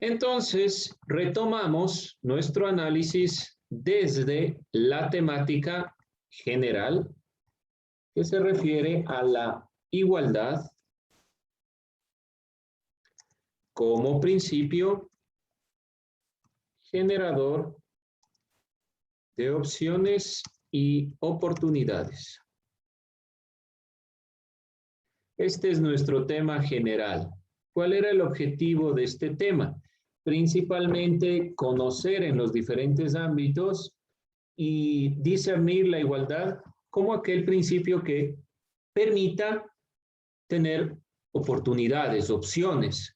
Entonces, retomamos nuestro análisis desde la temática general que se refiere a la igualdad como principio generador de opciones y oportunidades. Este es nuestro tema general. ¿Cuál era el objetivo de este tema? Principalmente conocer en los diferentes ámbitos y discernir la igualdad como aquel principio que permita tener oportunidades, opciones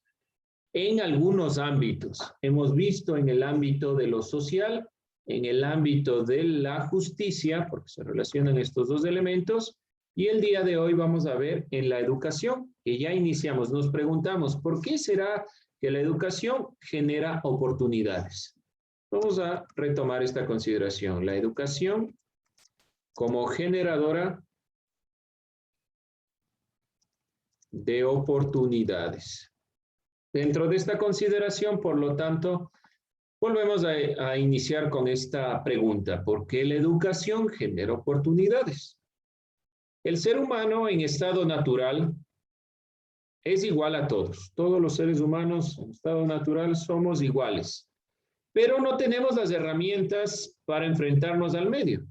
en algunos ámbitos. Hemos visto en el ámbito de lo social, en el ámbito de la justicia, porque se relacionan estos dos elementos, y el día de hoy vamos a ver en la educación, que ya iniciamos, nos preguntamos, ¿por qué será que la educación genera oportunidades? Vamos a retomar esta consideración. La educación como generadora de oportunidades. Dentro de esta consideración, por lo tanto, volvemos a iniciar con esta pregunta. ¿Por qué la educación genera oportunidades? El ser humano en estado natural es igual a todos. Todos los seres humanos en estado natural somos iguales. Pero no tenemos las herramientas para enfrentarnos al medio.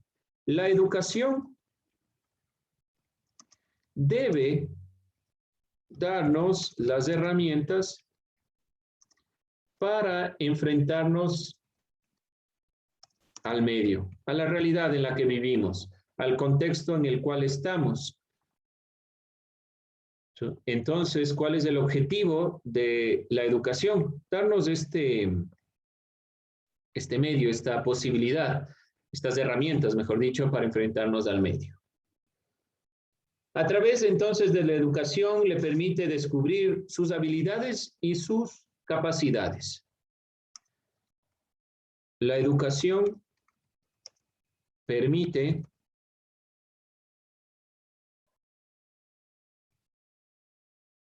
La educación debe darnos las herramientas para enfrentarnos al medio, a la realidad en la que vivimos, al contexto en el cual estamos. Entonces, ¿cuál es el objetivo de la educación? Darnos este medio, esta posibilidad, estas herramientas, mejor dicho, para enfrentarnos al medio. A través entonces de la educación le permite descubrir sus habilidades y sus capacidades. La educación permite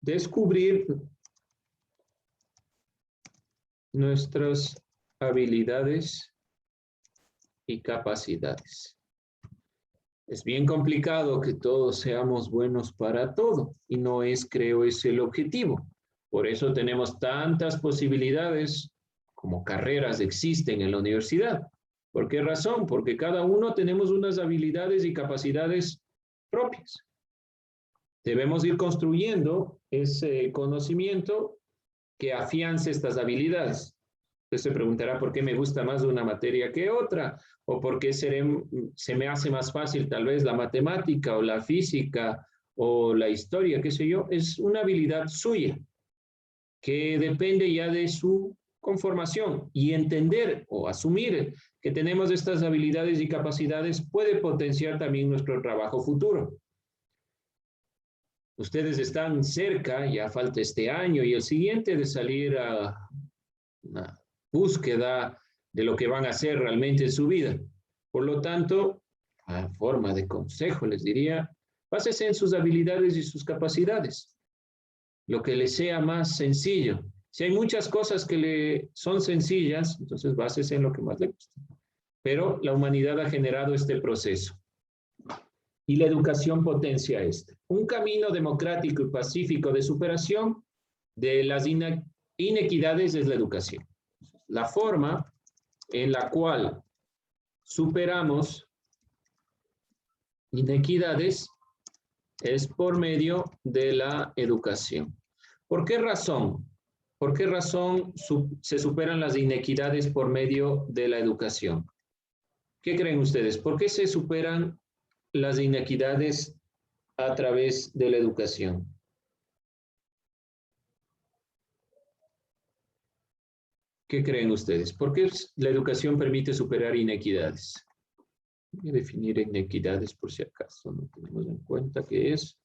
descubrir nuestras habilidades y capacidades. Es bien complicado que todos seamos buenos para todo y no es, creo, ese el objetivo. Por eso tenemos tantas posibilidades como carreras existen en la universidad. ¿Por qué razón? Porque cada uno tenemos unas habilidades y capacidades propias. Debemos ir construyendo ese conocimiento que afiance estas habilidades. Usted se preguntará por qué me gusta más una materia que otra, o por qué se me hace más fácil tal vez la matemática o la física o la historia, qué sé yo. Es una habilidad suya que depende ya de su conformación, y entender o asumir que tenemos estas habilidades y capacidades puede potenciar también nuestro trabajo futuro. Ustedes están cerca, ya falta este año y el siguiente, de salir a una búsqueda de lo que van a hacer realmente en su vida. Por lo tanto, a forma de consejo les diría, básese en sus habilidades y sus capacidades, lo que les sea más sencillo. Si hay muchas cosas que le son sencillas, entonces básese en lo que más le gusta. Pero la humanidad ha generado este proceso y la educación potencia este. Un camino democrático y pacífico de superación de las inequidades es la educación. La forma en la cual superamos inequidades es por medio de la educación. ¿Por qué razón? ¿Por qué razón se superan las inequidades por medio de la educación? ¿Qué creen ustedes? ¿Por qué se superan las inequidades a través de la educación? ¿Qué creen ustedes? ¿Por qué la educación permite superar inequidades? Voy a definir inequidades por si acaso no tenemos en cuenta qué es.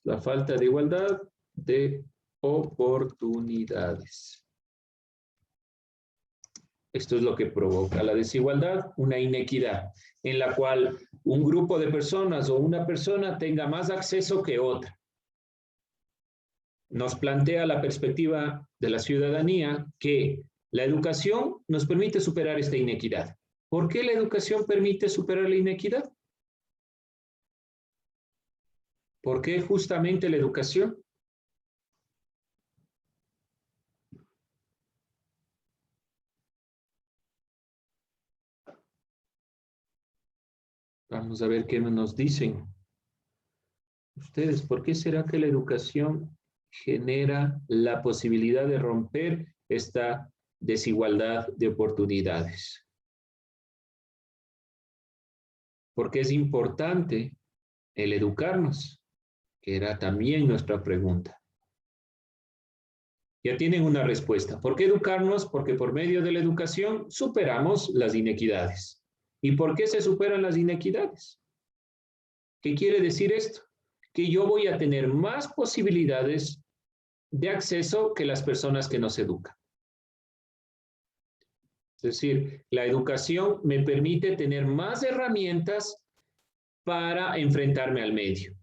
La falta de igualdad de oportunidades. Esto es lo que provoca la desigualdad, una inequidad, en la cual un grupo de personas o una persona tenga más acceso que otra. Nos plantea la perspectiva de la ciudadanía que la educación nos permite superar esta inequidad. ¿Por qué la educación permite superar la inequidad? ¿Por qué justamente la educación? Vamos a ver qué nos dicen ustedes. ¿Por qué será que la educación genera la posibilidad de romper esta desigualdad de oportunidades? Porque es importante el educarnos, que era también nuestra pregunta. Ya tienen una respuesta. ¿Por qué educarnos? Porque por medio de la educación superamos las inequidades. ¿Y por qué se superan las inequidades? ¿Qué quiere decir esto? Que yo voy a tener más posibilidades de acceso que las personas que no se educan. Es decir, la educación me permite tener más herramientas para enfrentarme al medio.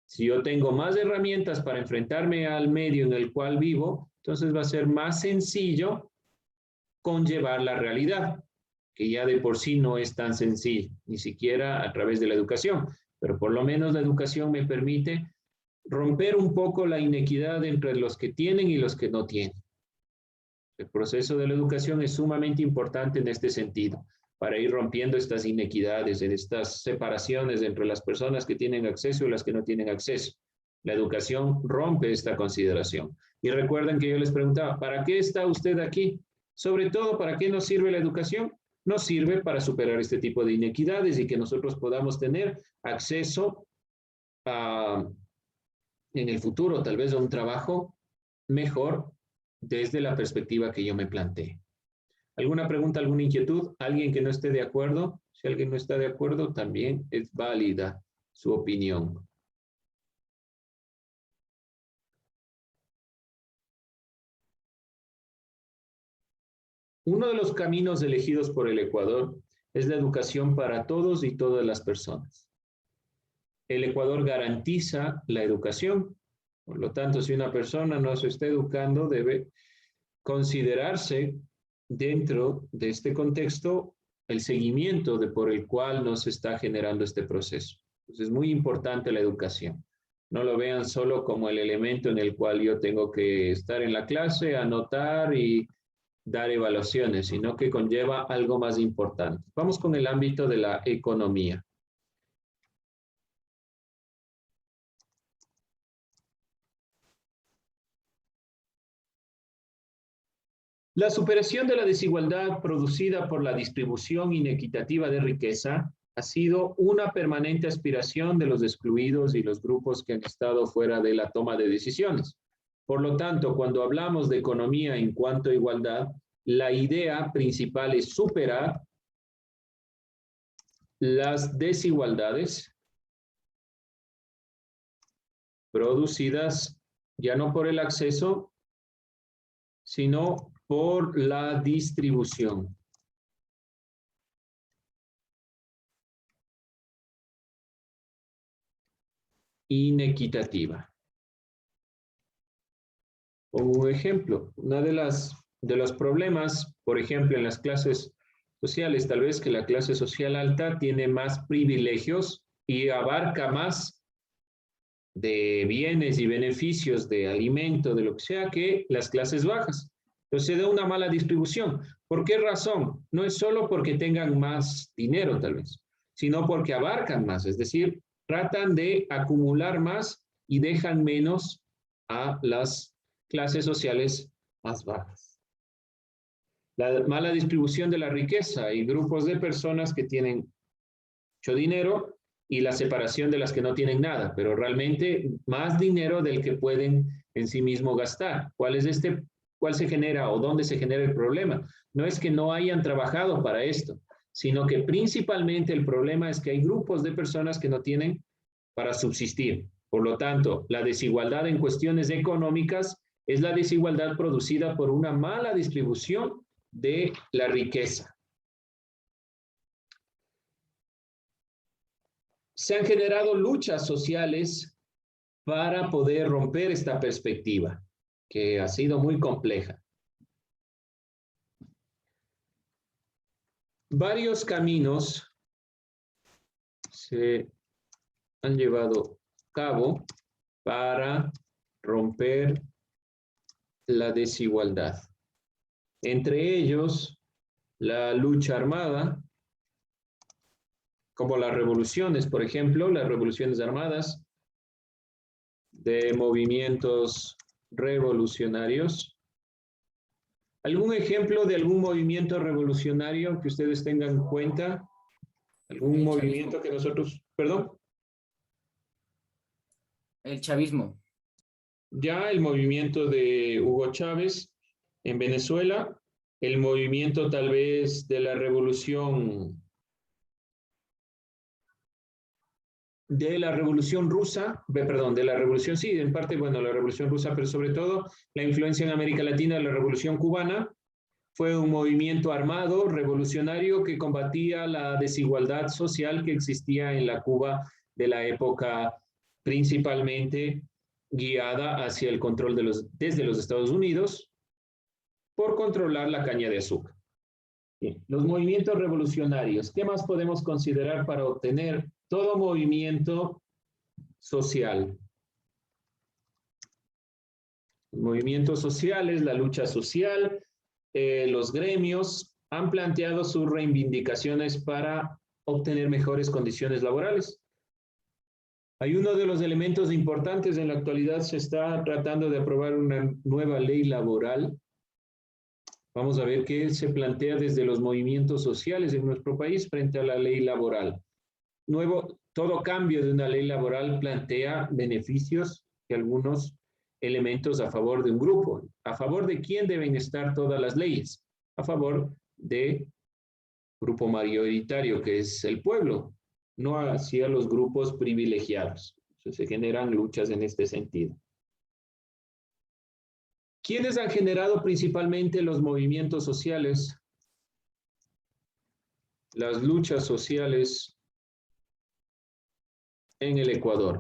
Si yo tengo más herramientas para enfrentarme al medio en el cual vivo, entonces va a ser más sencillo conllevar la realidad, que ya de por sí no es tan sencillo, ni siquiera a través de la educación, pero por lo menos la educación me permite romper un poco la inequidad entre los que tienen y los que no tienen. El proceso de la educación es sumamente importante en este sentido, para ir rompiendo estas inequidades, en estas separaciones entre las personas que tienen acceso y las que no tienen acceso. La educación rompe esta consideración. Y recuerden que yo les preguntaba, ¿para qué está usted aquí? Sobre todo, ¿para qué nos sirve la educación? Nos sirve para superar este tipo de inequidades y que nosotros podamos tener acceso en el futuro, tal vez a un trabajo mejor desde la perspectiva que yo me planteé. ¿Alguna pregunta, alguna inquietud? ¿Alguien que no esté de acuerdo? Si alguien no está de acuerdo, también es válida su opinión. Uno de los caminos elegidos por el Ecuador es la educación para todos y todas las personas. El Ecuador garantiza la educación. Por lo tanto, si una persona no se está educando, debe considerarse dentro de este contexto el seguimiento por el cual nos está generando este proceso. Entonces, es muy importante la educación. No lo vean solo como el elemento en el cual yo tengo que estar en la clase, anotar y dar evaluaciones, sino que conlleva algo más importante. Vamos con el ámbito de la economía. La superación de la desigualdad producida por la distribución inequitativa de riqueza ha sido una permanente aspiración de los excluidos y los grupos que han estado fuera de la toma de decisiones. Por lo tanto, cuando hablamos de economía en cuanto a igualdad, la idea principal es superar las desigualdades producidas ya no por el acceso, sino por la distribución. Inequitativa. Un ejemplo, una de los problemas, por ejemplo, en las clases sociales, tal vez que la clase social alta tiene más privilegios y abarca más de bienes y beneficios de alimento, de lo que sea, que las clases bajas. Entonces se da una mala distribución. ¿Por qué razón? No es solo porque tengan más dinero, tal vez, sino porque abarcan más, es decir, tratan de acumular más y dejan menos a las clases sociales más bajas. La mala distribución de la riqueza y grupos de personas que tienen mucho dinero y la separación de las que no tienen nada, pero realmente más dinero del que pueden en sí mismo gastar. ¿Cuál se genera o dónde se genera el problema? No es que no hayan trabajado para esto, sino que principalmente el problema es que hay grupos de personas que no tienen para subsistir. Por lo tanto, la desigualdad en cuestiones económicas es la desigualdad producida por una mala distribución de la riqueza. Se han generado luchas sociales para poder romper esta perspectiva, que ha sido muy compleja. Varios caminos se han llevado a cabo para romper la desigualdad. Entre ellos, la lucha armada, como las revoluciones, por ejemplo, las revoluciones armadas de movimientos revolucionarios. ¿Algún ejemplo de algún movimiento revolucionario que ustedes tengan en cuenta? ¿Algún movimiento que nosotros, perdón? El chavismo. Ya el movimiento de Hugo Chávez en Venezuela, el movimiento tal vez de la revolución rusa, perdón, de la revolución, sí, en parte, bueno, la revolución rusa, pero sobre todo la influencia en América Latina de la revolución cubana. Fue un movimiento armado, revolucionario, que combatía la desigualdad social que existía en la Cuba de la época, principalmente guiada hacia el control desde los Estados Unidos por controlar la caña de azúcar. Bien, los movimientos revolucionarios, ¿qué más podemos considerar para obtener todo movimiento social? Movimientos sociales, la lucha social, los gremios han planteado sus reivindicaciones para obtener mejores condiciones laborales. Hay uno de los elementos importantes en la actualidad, se está tratando de aprobar una nueva ley laboral. Vamos a ver qué se plantea desde los movimientos sociales en nuestro país frente a la ley laboral. Todo cambio de una ley laboral plantea beneficios y algunos elementos a favor de un grupo. ¿A favor de quién deben estar todas las leyes? A favor del grupo mayoritario, que es el pueblo, no hacia los grupos privilegiados. Entonces, se generan luchas en este sentido. ¿Quiénes han generado principalmente los movimientos sociales? Las luchas sociales en el Ecuador.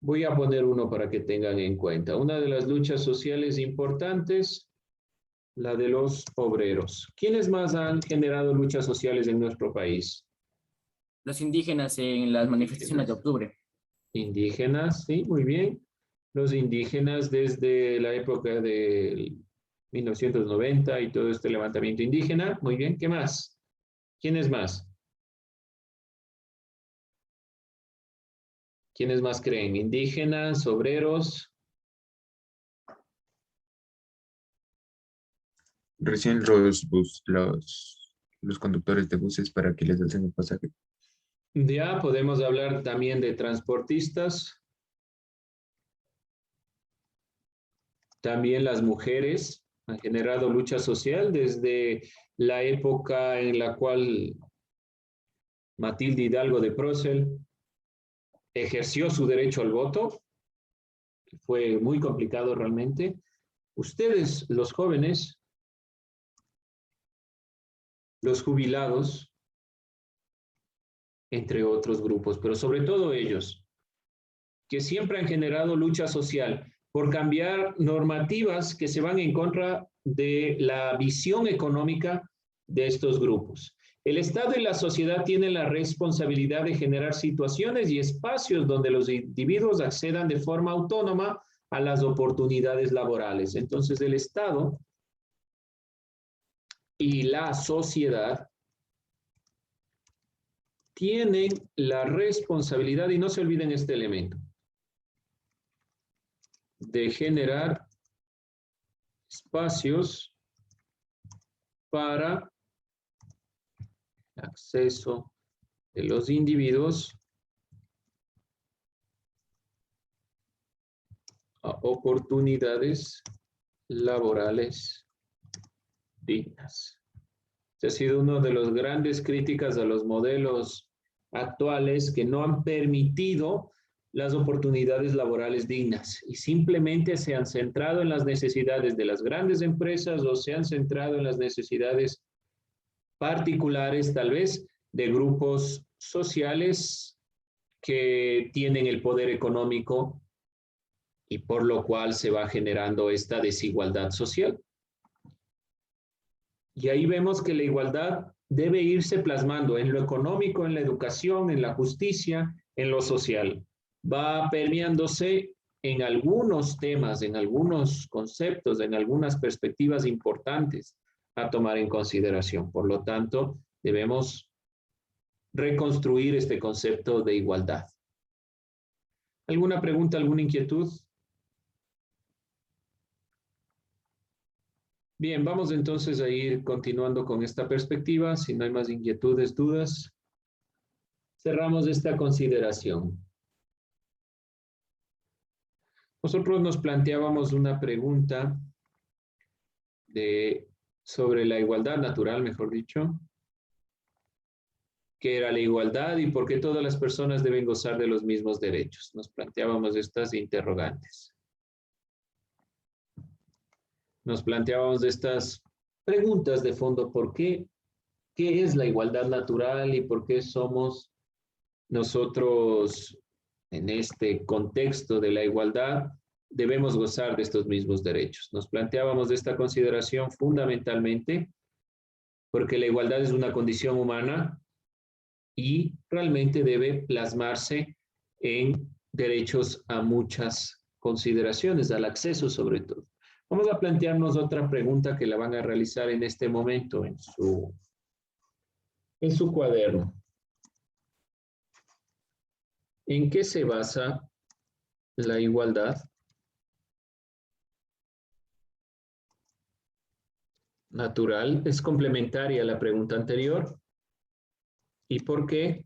Voy a poner uno para que tengan en cuenta. Una de las luchas sociales importantes, la de los obreros. ¿Quiénes más han generado luchas sociales en nuestro país? Los indígenas en las manifestaciones de octubre. Indígenas, sí, muy bien. Los indígenas desde la época de 1990 y todo este levantamiento indígena. Muy bien, ¿qué más? ¿Quiénes más? ¿Quiénes más creen? Indígenas, obreros. Recién los conductores de buses para que les hacen el pasaje. Ya podemos hablar también de transportistas. También las mujeres han generado lucha social desde la época en la cual Matilde Hidalgo de Procel ejerció su derecho al voto, que fue muy complicado realmente. Ustedes, los jóvenes, los jubilados, entre otros grupos, pero sobre todo ellos, que siempre han generado lucha social por cambiar normativas que se van en contra de la visión económica de estos grupos. El Estado y la sociedad tienen la responsabilidad de generar situaciones y espacios donde los individuos accedan de forma autónoma a las oportunidades laborales. Entonces, el Estado y la sociedad tienen la responsabilidad, y no se olviden este elemento, de generar espacios para acceso de los individuos a oportunidades laborales dignas. Este ha sido una de las grandes críticas a los modelos actuales que no han permitido las oportunidades laborales dignas y simplemente se han centrado en las necesidades de las grandes empresas o se han centrado en las necesidades particulares, tal vez, de grupos sociales que tienen el poder económico y por lo cual se va generando esta desigualdad social. Y ahí vemos que la igualdad debe irse plasmando en lo económico, en la educación, en la justicia, en lo social. Va permeándose en algunos temas, en algunos conceptos, en algunas perspectivas importantes a tomar en consideración. Por lo tanto, debemos reconstruir este concepto de igualdad. ¿Alguna pregunta, alguna inquietud? Bien, vamos entonces a ir continuando con esta perspectiva. Si no hay más inquietudes, dudas, cerramos esta consideración. Nosotros nos planteábamos una pregunta sobre la igualdad natural, mejor dicho. ¿Qué era la igualdad y por qué todas las personas deben gozar de los mismos derechos? Nos planteábamos estas interrogantes. Nos planteábamos estas preguntas de fondo. ¿Por qué? ¿Qué es la igualdad natural y por qué somos nosotros en este contexto de la igualdad debemos gozar de estos mismos derechos? Nos planteábamos esta consideración fundamentalmente porque la igualdad es una condición humana y realmente debe plasmarse en derechos a muchas consideraciones, al acceso sobre todo. Vamos a plantearnos otra pregunta que la van a realizar en este momento en su cuaderno. ¿En qué se basa la igualdad natural? Es complementaria a la pregunta anterior. ¿Y por qué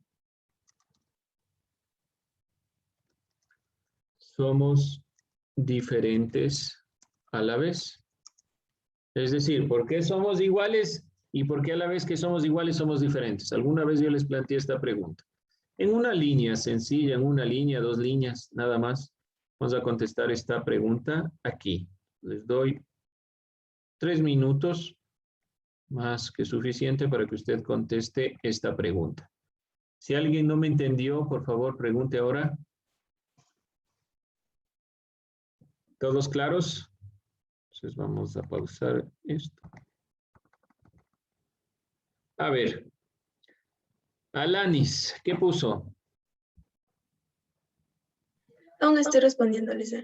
somos diferentes a la vez? Es decir, ¿por qué somos iguales y por qué a la vez que somos iguales somos diferentes? Alguna vez yo les planteé esta pregunta. En una línea sencilla, en una línea, 2 líneas, nada más, vamos a contestar esta pregunta aquí. Les doy 3 minutos, más que suficiente para que usted conteste esta pregunta. Si alguien no me entendió, por favor, pregunte ahora. ¿Todos claros? Entonces vamos a pausar esto. A ver. Alanis, ¿qué puso? Aún estoy respondiendo, Lisa.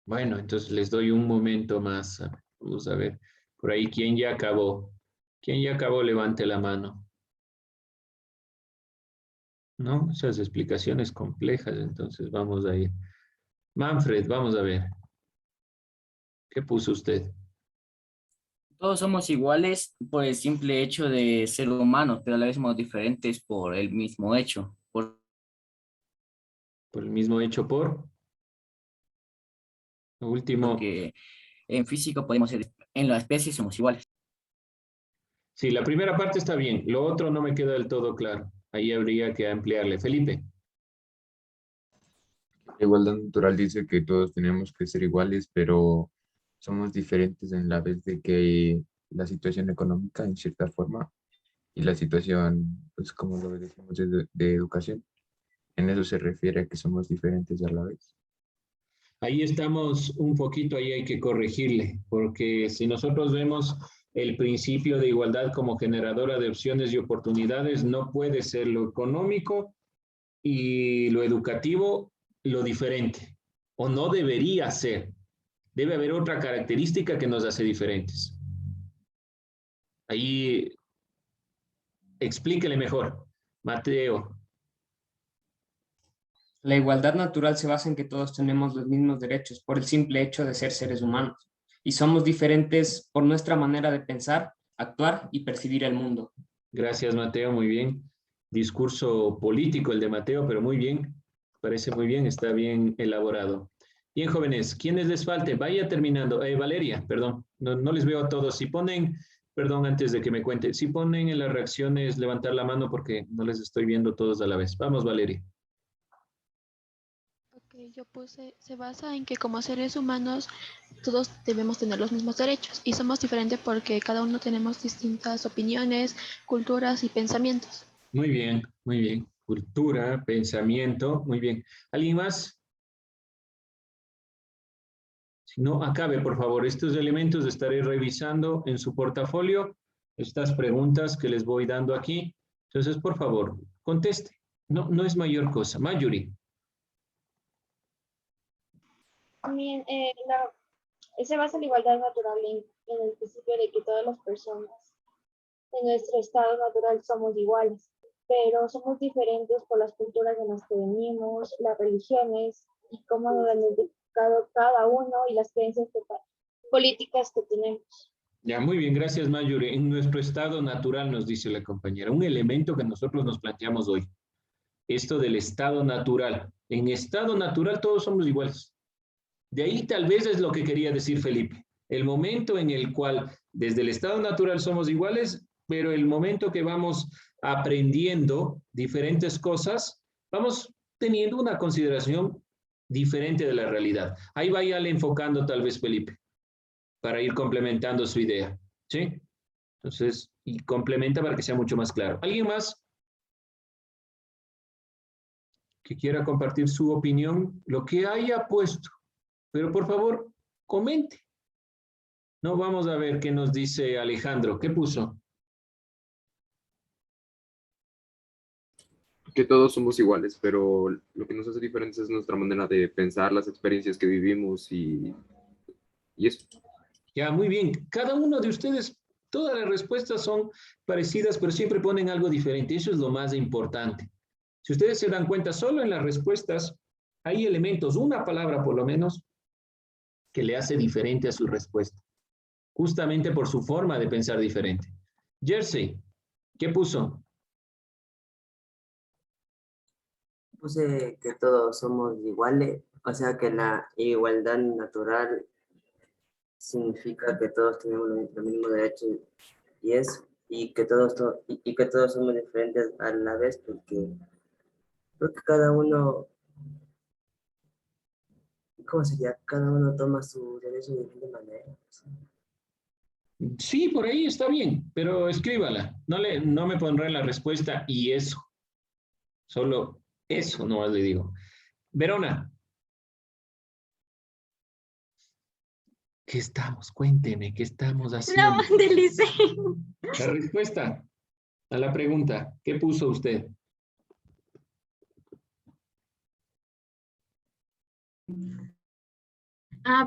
Bueno, entonces les doy un momento más. Vamos a ver. Por ahí, ¿quién ya acabó? ¿Quién ya acabó? Levante la mano. ¿No? Esas explicaciones complejas, entonces vamos a ir. Manfred, vamos a ver. ¿Qué puso usted? Todos somos iguales por el simple hecho de ser humanos, pero a la vez somos diferentes por el mismo hecho. Por el mismo hecho por. Lo último. Porque en física podemos ser, en la especie somos iguales. Sí, la primera parte está bien. Lo otro no me queda del todo claro. Ahí habría que ampliarle. Felipe. La igualdad natural dice que todos tenemos que ser iguales, pero somos diferentes en la vez de que la situación económica, en cierta forma, y la situación, pues como lo decimos, de educación, en eso se refiere a que somos diferentes a la vez. Ahí estamos un poquito, ahí hay que corregirle, porque si nosotros vemos el principio de igualdad como generadora de opciones y oportunidades, no puede ser lo económico y lo educativo lo diferente, o no debería ser. Debe haber otra característica que nos hace diferentes. Ahí explíquele mejor, Mateo. La igualdad natural se basa en que todos tenemos los mismos derechos por el simple hecho de ser seres humanos y somos diferentes por nuestra manera de pensar, actuar y percibir el mundo. Gracias, Mateo, muy bien. Discurso político el de Mateo, pero muy bien. Parece muy bien, está bien elaborado. Bien, jóvenes, ¿quiénes les falte? Vaya terminando. Valeria, perdón, no les veo a todos. Si ponen, perdón, antes de que me cuente, si ponen en las reacciones levantar la mano porque no les estoy viendo todos a la vez. Vamos, Valeria. Que yo puse, se basa en que como seres humanos todos debemos tener los mismos derechos y somos diferentes porque cada uno tenemos distintas opiniones, culturas y pensamientos. Muy bien, muy bien. Cultura, pensamiento, muy bien. ¿Alguien más? Si no, acabe, por favor. Estos elementos estaré revisando en su portafolio, estas preguntas que les voy dando aquí. Entonces, por favor, conteste. No, no es mayor cosa. Mayuri. También se basa en la igualdad natural en el principio de que todas las personas en nuestro estado natural somos iguales, pero somos diferentes por las culturas de las que venimos, las religiones y cómo nos han educado cada uno y las creencias políticas que tenemos. Ya, muy bien, gracias Mayuri. En nuestro estado natural, nos dice la compañera, un elemento que nosotros nos planteamos hoy. Esto del estado natural. En estado natural todos somos iguales. De ahí tal vez es lo que quería decir Felipe. El momento en el cual desde el estado natural somos iguales, pero el momento que vamos aprendiendo diferentes cosas, vamos teniendo una consideración diferente de la realidad. Ahí váyale enfocando tal vez Felipe, para ir complementando su idea, ¿sí? Entonces, y complementa para que sea mucho más claro. ¿Alguien más que quiera compartir su opinión? Lo que haya puesto, pero por favor, comente. No, vamos a ver qué nos dice Alejandro. ¿Qué puso? Que todos somos iguales, pero lo que nos hace diferentes es nuestra manera de pensar, las experiencias que vivimos y eso. Ya, muy bien. Cada uno de ustedes, todas las respuestas son parecidas, pero siempre ponen algo diferente. Eso es lo más importante. Si ustedes se dan cuenta, solo en las respuestas hay elementos, una palabra por lo menos, que le hace diferente a su respuesta, justamente por su forma de pensar diferente. Jersey, ¿qué puso? Puse que todos somos iguales, o sea que la igualdad natural significa que todos tenemos los mismos derechos y eso, y que todos somos diferentes a la vez, porque cada uno, ¿cómo sería? Cada uno toma su derecho de diferente manera. Sí, por ahí está bien, pero escríbala. No me pondrá en la respuesta y eso. Solo eso nomás le digo. Verona. ¿Qué estamos? Cuénteme, ¿qué estamos haciendo? No, Delice. La respuesta a la pregunta, ¿qué puso usted?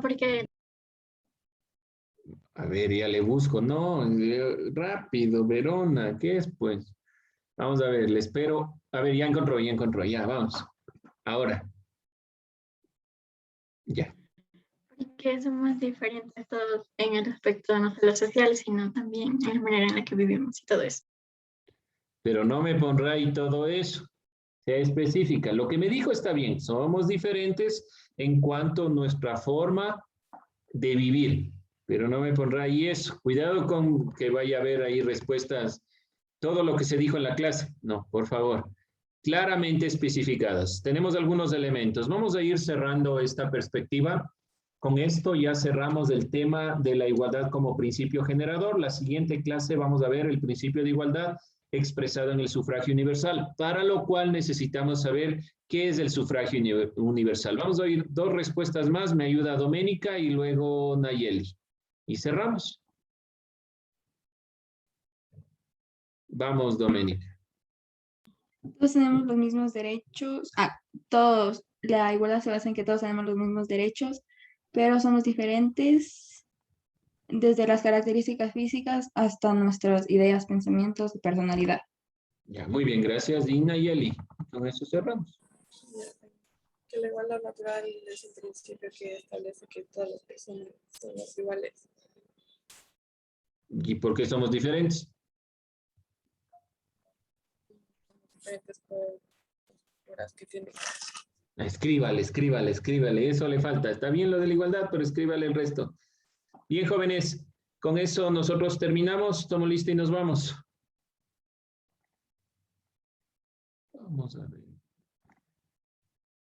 Porque A ver, ya le busco. No, rápido, Verona, ¿qué es pues? Vamos a ver, le espero. A ver, ya encontró, ya, vamos. Ahora. Ya. porque somos diferentes todos en el aspecto no solo social, sino también en la manera en la que vivimos y todo eso. Pero no me pondrá ahí todo eso. Sea específica. Lo que me dijo está bien. Somos diferentes en cuanto a nuestra forma de vivir. Pero no me pondrá ahí eso. Cuidado con que vaya a haber ahí respuestas, todo lo que se dijo en la clase. No, por favor. Claramente especificadas. Tenemos algunos elementos. Vamos a ir cerrando esta perspectiva. Con esto ya cerramos el tema de la igualdad como principio generador. La siguiente clase vamos a ver el principio de igualdad expresado en el sufragio universal, para lo cual necesitamos saber qué es el sufragio universal. Vamos a oír dos respuestas más. Me ayuda Doménica y luego Nayeli. Y cerramos. Vamos, Doménica. Todos tenemos los mismos derechos. Todos, la igualdad se basa en que todos tenemos los mismos derechos, pero somos diferentes desde las características físicas hasta nuestras ideas, pensamientos y personalidad. Ya, muy bien, gracias, Dina y Eli. Con eso cerramos. Que la igualdad natural es el principio que establece que todas las personas somos iguales. ¿Y por qué somos diferentes? Diferentes por las que tienen. Escríbale, eso le falta. Está bien lo de la igualdad, pero escríbale el resto. Bien, jóvenes, con eso nosotros terminamos. Tomo lista y nos vamos. Vamos a ver.